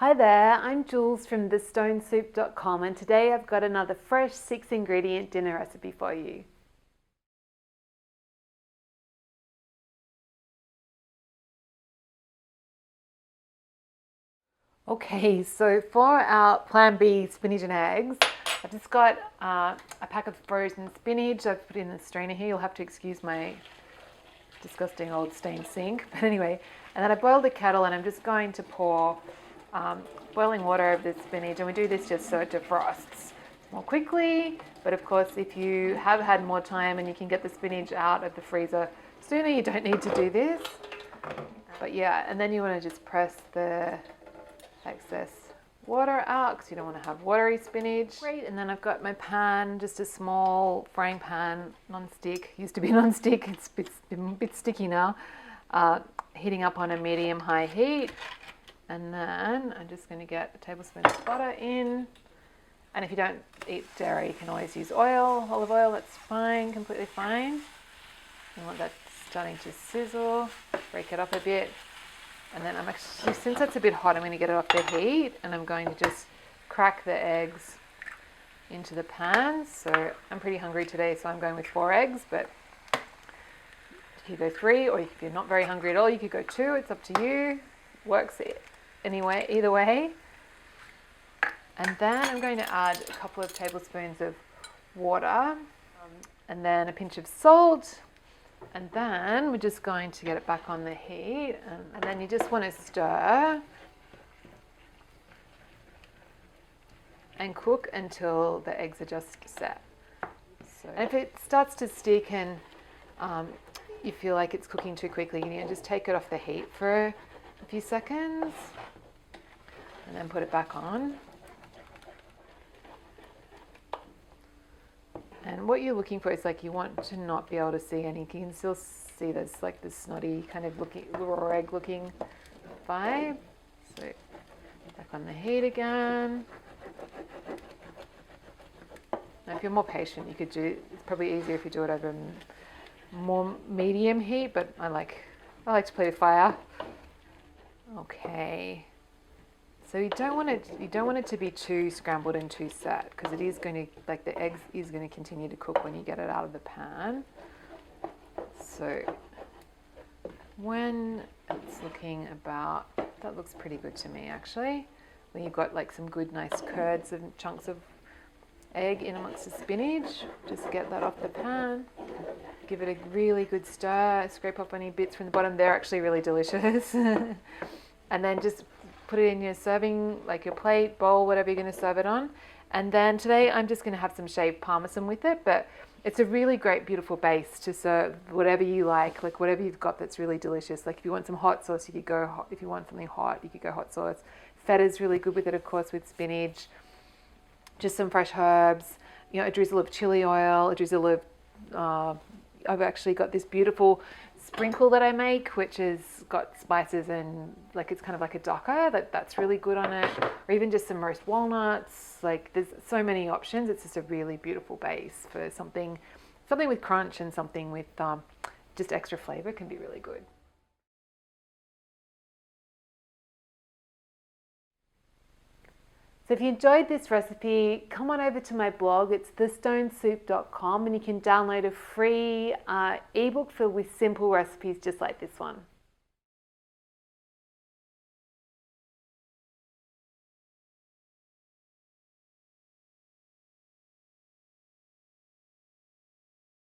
Hi there, I'm Jules from thestonesoup.com and today I've got another fresh 6-ingredient dinner recipe for you. Okay, so for our Plan B spinach and eggs, I've just got a pack of frozen spinach. I've put in the strainer here. You'll have to excuse my disgusting old stained sink. But anyway, and then I boiled the kettle and I'm just going to pour boiling water over the spinach, and we do this just so it defrosts more quickly. But of course, if you have had more time and you can get the spinach out of the freezer sooner, you don't need to do this. But yeah, and then you want to just press the excess water out because you don't want to have watery spinach. Great, and then I've got my pan, just a small frying pan, non-stick. Used to be non-stick, it's a bit sticky now. Heating up on a medium-high heat. And then I'm just going to get a tablespoon of butter in. And if you don't eat dairy, you can always use olive oil, that's fine, completely fine. You want that starting to sizzle, break it up a bit. And then I'm actually, since it's a bit hot, I'm going to get it off the heat and I'm going to just crack the eggs into the pan. So I'm pretty hungry today, so I'm going with 4 eggs, but you could go 3, or if you're not very hungry at all, you could go 2. It's up to you. Works anyway, either way. And then I'm going to add a couple of tablespoons of water and then a pinch of salt. And then we're just going to get it back on the heat, and then you just want to stir and cook until the eggs are just set. So, and if it starts to stick and you feel like it's cooking too quickly, you need to just take it off the heat for a few seconds and then put it back on. And what you're looking for is, like, you want to not be able to see anything. You can still see this, like, the snotty kind of looking, raw egg looking vibe. So back on the heat again. Now if you're more patient, you could do, it's probably easier if you do it over more medium heat, but I like to play with fire. Okay. So you don't want it to be too scrambled and too set, because it is going to, like, the eggs is going to continue to cook when you get it out of the pan. So when it's looking about, that looks pretty good to me actually. When you've got like some good nice curds and chunks of egg in amongst the spinach, just get that off the pan. Give it a really good stir, scrape off any bits from the bottom. They're actually really delicious. And then just put it in your serving, like your plate, bowl, whatever you're going to serve it on. And then today I'm just going to have some shaved parmesan with it, but it's a really great, beautiful base to serve whatever you like whatever you've got that's really delicious. Like if you want some hot sauce, you could go hot. If you want something hot, you could go hot sauce. Feta's really good with it, of course, with spinach. Just some fresh herbs, you know, a drizzle of chili oil, a drizzle of, I've actually got this beautiful sprinkle that I make, which has got spices and, like, it's kind of like a ducker that's really good on it, or even just some roast walnuts. Like, there's so many options. It's just a really beautiful base for something with crunch, and something with just extra flavor can be really good. So if you enjoyed this recipe, come on over to my blog. It's thestonesoup.com, and you can download a free ebook filled with simple recipes just like this one.